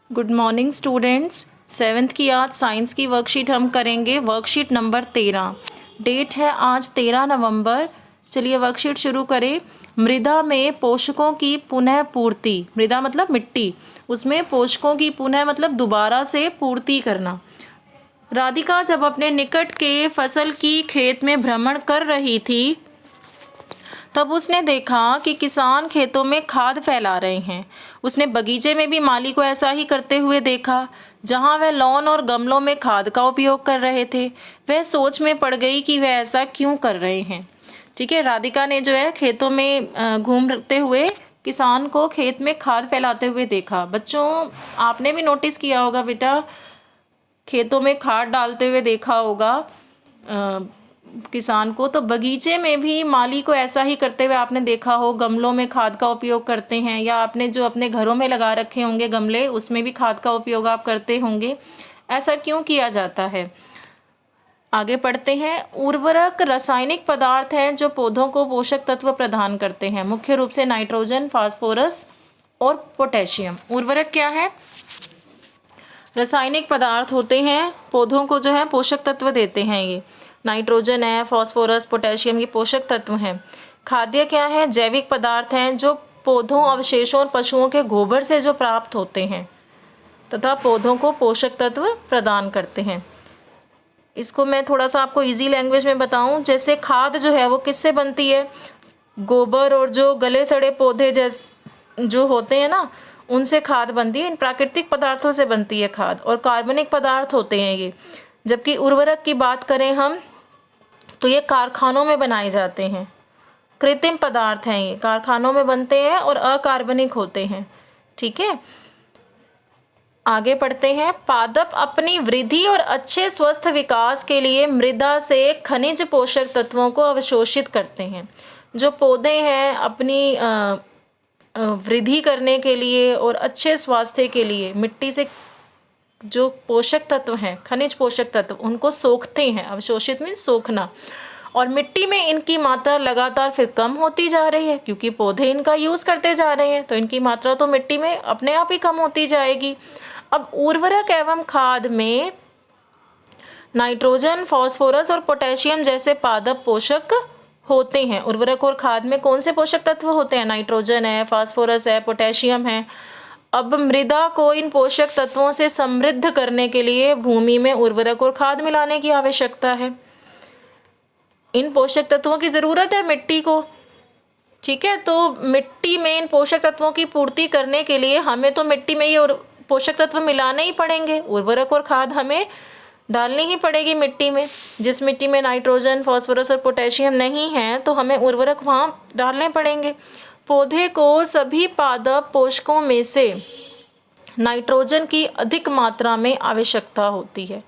Good morning students. Seventh की आज science की वर्कशीट हम करेंगे, वर्कशीट नंबर 13। डेट है आज 13 नवंबर। चलिए वर्कशीट शुरू करें। मृदा में पोषकों की पुनः पूर्ति, मृदा मतलब मिट्टी, उसमें पोषकों की पुनः मतलब दोबारा से पूर्ति करना। राधिका जब अपने निकट के फसल की खेत में भ्रमण कर रही थी तब उसने देखा कि किसान खेतों में खाद फैला रहे हैं। उसने बगीचे में भी माली को ऐसा ही करते हुए देखा, जहां वह लॉन और गमलों में खाद का उपयोग कर रहे थे। वह सोच में पड़ गई कि वह ऐसा क्यों कर रहे हैं। ठीक है, राधिका ने जो है खेतों में घूमते हुए किसान को खेत में खाद फैलाते हुए देखा। बच्चों, आपने भी नोटिस किया होगा बेटा, खेतों में खाद डालते हुए देखा होगा किसान को। तो बगीचे में भी माली को ऐसा ही करते हुए आपने देखा हो, गमलों में खाद का उपयोग करते हैं, या आपने जो अपने घरों में लगा रखे होंगे गमले, उसमें भी खाद का उपयोग आप करते होंगे। ऐसा क्यों किया जाता है? आगे पढ़ते हैं। उर्वरक रासायनिक पदार्थ हैं जो पौधों को पोषक तत्व प्रदान करते हैं, मुख्य रूप से नाइट्रोजन, फास्फोरस और पोटेशियम। उर्वरक क्या है? रासायनिक पदार्थ होते हैं, पौधों को जो है पोषक तत्व देते हैं। ये नाइट्रोजन है, फास्फोरस, पोटेशियम, ये पोषक तत्व हैं। खाद्य क्या है? जैविक पदार्थ हैं जो पौधों, अवशेषों और पशुओं के गोबर से जो प्राप्त होते हैं तथा पौधों को पोषक तत्व प्रदान करते हैं। इसको मैं थोड़ा सा आपको इजी लैंग्वेज में बताऊं, जैसे खाद जो है वो किससे बनती है? गोबर और जो गले सड़े पौधे जो होते हैं ना, उनसे खाद बनती है। इन प्राकृतिक पदार्थों से बनती है खाद, और कार्बनिक पदार्थ होते हैं ये। जबकि उर्वरक की बात करें हम, तो ये कारखानों में बनाए जाते हैं, कृत्रिम पदार्थ हैं, ये कारखानों में बनते हैं और अकार्बनिक होते हैं। ठीक है, आगे पढ़ते हैं। पादप अपनी वृद्धि और अच्छे स्वस्थ विकास के लिए मृदा से खनिज पोषक तत्वों को अवशोषित करते हैं। जो पौधे हैं अपनी वृद्धि करने के लिए और अच्छे स्वास्थ्य के लिए मिट्टी से जो पोषक तत्व हैं, खनिज पोषक तत्व, उनको सोखते हैं। अवशोषित मीन्स सोखना। और मिट्टी में इनकी मात्रा लगातार फिर कम होती जा रही है, क्योंकि पौधे इनका यूज़ करते जा रहे हैं, तो इनकी मात्रा तो मिट्टी में अपने आप ही कम होती जाएगी। अब उर्वरक एवं खाद में नाइट्रोजन, फास्फोरस और पोटेशियम जैसे पादप पोषक होते हैं। उर्वरक और खाद में कौन से पोषक तत्व होते हैं? नाइट्रोजन है, फास्फोरस है, पोटेशियम है। अब मृदा को इन पोषक तत्वों से समृद्ध करने के लिए भूमि में उर्वरक और खाद मिलाने की आवश्यकता है। इन पोषक तत्वों की ज़रूरत है मिट्टी को। ठीक है, तो मिट्टी में इन पोषक तत्वों की पूर्ति करने के लिए हमें तो मिट्टी में ये पोषक तत्व मिलाने ही पड़ेंगे। उर्वरक और खाद हमें डालनी ही पड़ेगी मिट्टी में। जिस मिट्टी में नाइट्रोजन, फास्फोरस और पोटेशियम नहीं है, तो हमें उर्वरक वहाँ डालने पड़ेंगे। पौधे को सभी पादप पोषकों में से नाइट्रोजन की अधिक मात्रा में आवश्यकता होती है।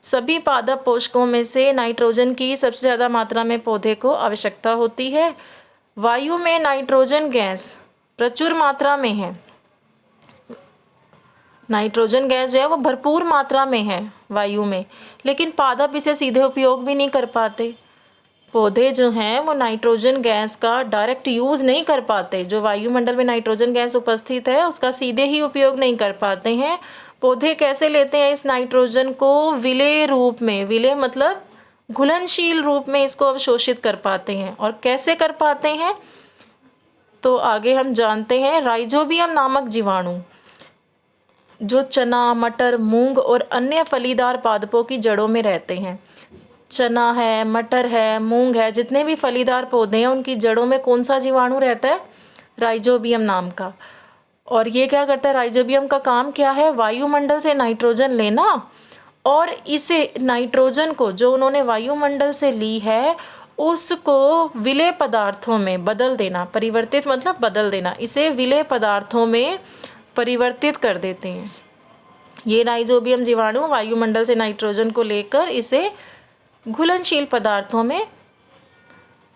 सभी पादप पोषकों में से नाइट्रोजन की सबसे ज़्यादा मात्रा में पौधे को आवश्यकता होती है। वायु में नाइट्रोजन गैस प्रचुर मात्रा में है। नाइट्रोजन गैस जो है वो भरपूर मात्रा में है वायु में, लेकिन पादप इसे सीधे उपयोग भी नहीं कर पाते। पौधे जो हैं वो नाइट्रोजन गैस का डायरेक्ट यूज़ नहीं कर पाते। जो वायुमंडल में नाइट्रोजन गैस उपस्थित है उसका सीधे ही उपयोग नहीं कर पाते हैं। पौधे कैसे लेते हैं इस नाइट्रोजन को? विलेय रूप में, विलेय मतलब घुलनशील रूप में इसको अवशोषित कर पाते हैं। और कैसे कर पाते हैं तो आगे हम जानते हैं। राइजोबियम नामक जीवाणु जो चना, मटर, मूंग और अन्य फलीदार पादपों की जड़ों में रहते हैं। चना है, मटर है, मूंग है, जितने भी फलीदार पौधे हैं उनकी जड़ों में कौन सा जीवाणु रहता है? राइजोबियम नाम का। और ये क्या करता है? राइजोबियम का काम क्या है? वायुमंडल से नाइट्रोजन लेना और इसे नाइट्रोजन को जो उन्होंने वायुमंडल से ली है उसको विलेय पदार्थों में बदल देना। परिवर्तित मतलब बदल देना। इसे विलेय पदार्थों में परिवर्तित कर देते हैं। ये राइजोबियम जीवाणु वायुमंडल से नाइट्रोजन को लेकर इसे घुलनशील पदार्थों में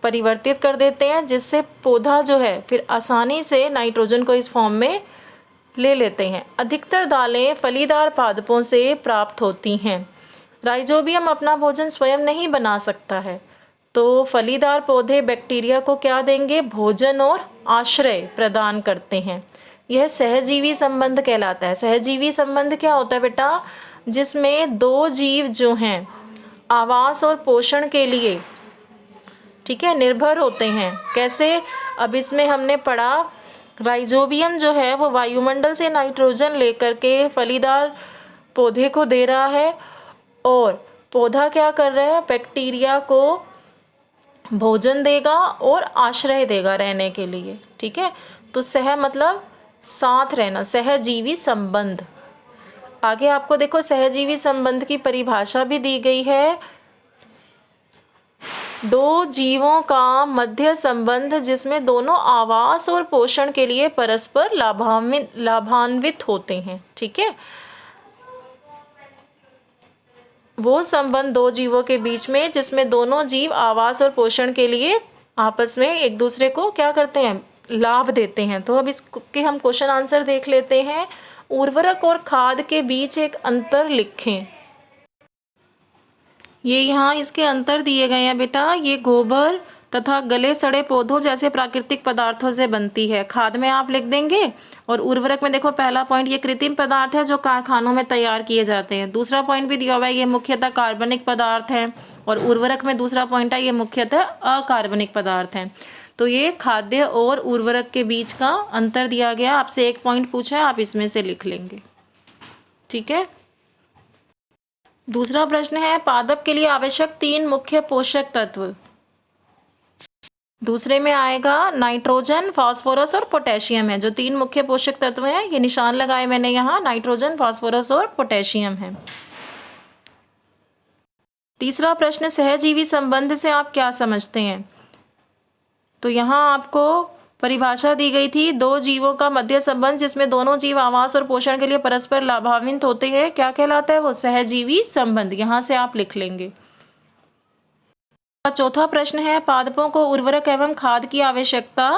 परिवर्तित कर देते हैं, जिससे पौधा जो है फिर आसानी से नाइट्रोजन को इस फॉर्म में ले लेते हैं। अधिकतर दालें फलीदार पादपों से प्राप्त होती हैं। राइजोबियम अपना भोजन स्वयं नहीं बना सकता है, तो फलीदार पौधे बैक्टीरिया को क्या देंगे? भोजन और आश्रय प्रदान करते हैं। यह सहजीवी संबंध कहलाता है। सहजीवी संबंध क्या होता है बेटा? जिसमें दो जीव जो हैं आवास और पोषण के लिए, ठीक है, निर्भर होते हैं। कैसे? अब इसमें हमने पढ़ा, राइजोबियम जो है वो वायुमंडल से नाइट्रोजन लेकर के फलीदार पौधे को दे रहा है और पौधा क्या कर रहा है? बैक्टीरिया को भोजन देगा और आश्रय देगा रहने के लिए, ठीक है। तो सह मतलब साथ रहना, सहजीवी संबंध। आगे आपको देखो सहजीवी संबंध की परिभाषा भी दी गई है। दो जीवों का मध्य संबंध जिसमें दोनों आवास और पोषण के लिए परस्पर लाभान्वित होते हैं, ठीक है। वो संबंध दो जीवों के बीच में जिसमें दोनों जीव आवास और पोषण के लिए आपस में एक दूसरे को क्या करते हैं? लाभ देते हैं। तो अब इसके हम क्वेश्चन आंसर देख लेते हैं। उर्वरक और खाद के बीच एक अंतर लिखें। ये यहाँ इसके अंतर दिए गए हैं बेटा। ये गोबर तथा गले सड़े पौधों जैसे प्राकृतिक पदार्थों से बनती है। खाद में आप लिख देंगे और उर्वरक में देखो पहला पॉइंट, ये कृत्रिम पदार्थ है जो कारखानों में तैयार किए जाते हैं। दूसरा पॉइंट भी दिया हुआ है, ये मुख्यतः कार्बनिक पदार्थ हैं। और उर्वरक में दूसरा पॉइंट है, ये मुख्यतः अकार्बनिक पदार्थ हैं। तो ये खाद्य और उर्वरक के बीच का अंतर दिया गया। आपसे एक पॉइंट पूछा है, आप इसमें से लिख लेंगे, ठीक है। दूसरा प्रश्न है, पादप के लिए आवश्यक 3 मुख्य पोषक तत्व। दूसरे में आएगा नाइट्रोजन, फास्फोरस और पोटेशियम है। जो 3 मुख्य पोषक तत्व हैं, ये निशान लगाए मैंने यहाँ, नाइट्रोजन, फास्फोरस और पोटेशियम है। तीसरा प्रश्न, सहजीवी संबंध से आप क्या समझते हैं? तो यहाँ आपको परिभाषा दी गई थी, दो जीवों का मध्य संबंध जिसमें दोनों जीव आवास और पोषण के लिए परस्पर लाभान्वित होते हैं, क्या कहलाता है? वो सहजीवी संबंध। यहाँ से आप लिख लेंगे। चौथा प्रश्न है, पादपों को उर्वरक एवं खाद की आवश्यकता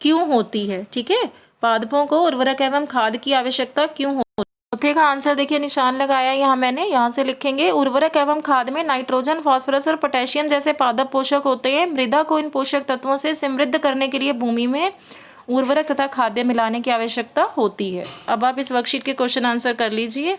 क्यों होती है? ठीक है, पादपों को उर्वरक एवं खाद की आवश्यकता क्यों होती है? चौथे का आंसर देखिए, निशान लगाया यहाँ मैंने, यहाँ से लिखेंगे। उर्वरक एवं खाद में नाइट्रोजन, फास्फोरस और पोटेशियम जैसे पादप पोषक होते हैं। मृदा को इन पोषक तत्वों से समृद्ध करने के लिए भूमि में उर्वरक तथा खाद्य मिलाने की आवश्यकता होती है। अब आप इस वर्कशीट के क्वेश्चन आंसर कर लीजिए।